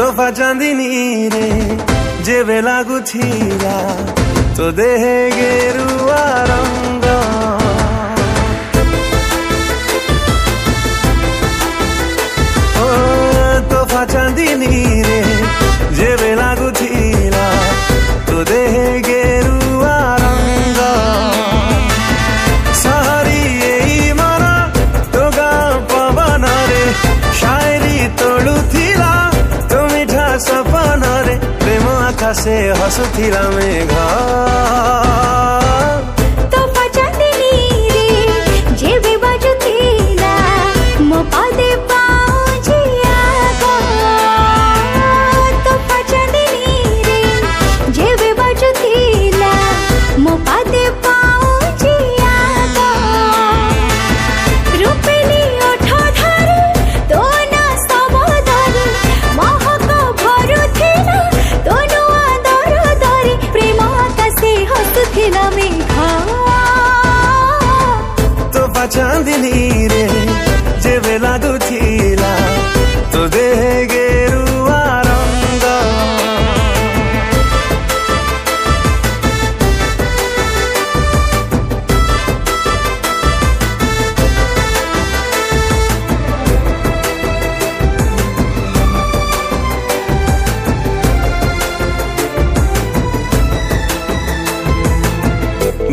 तोहफा चांदनी रे जेबे लागुथिला तो देहे गेरुआ रंग ओ तोहफा चांदनी रे जेबे लागुथिला तो देहे गेरुआ रंग सहरी एई मन तो गाँ पवन रे शायरी तोड़ुथिला तो मिठा सपन रे प्रेम आकाशे हसुथिला मेघ तोहफा चांदनी रे जेबे बाजुथिला मो पादे पाउजिया गो तोहफा चांदनी रे जेबे बाजुथिला मो पादे पाउजिया गो रूपेली ओठ धरे तो ना सबदरे महक भरुथिला तो नुआ दर दरे प्रेम आकाशे हसुथिला मेघ तोहफा चांदनी रे जेबे लागुथिला तो देहे गेरुआ रंग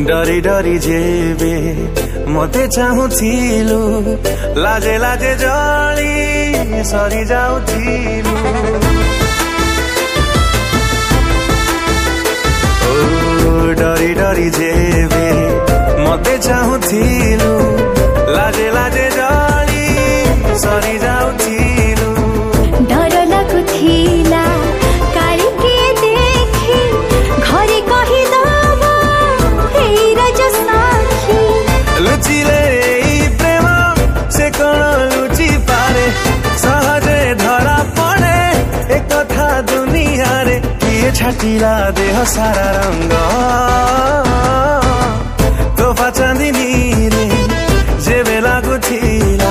डरी डरी जेबे मते चाहुथिलु लाजे लाजे जली सरी जाउथिलु ओ डरी डरी जेबे मते चाहुथिलु लाजे लाजे जली सरी जाउथिलु डर लागुथिला काली के देखी घरे कहि दबा हे राज साखी लुचिले ई प्रेम से कण लुचि पारे सहजे धरा पड़े एक कथा दुनिया रे किए छाटिला देह सारा रंग तोहफा चांदनी रे जेबे लागुथिला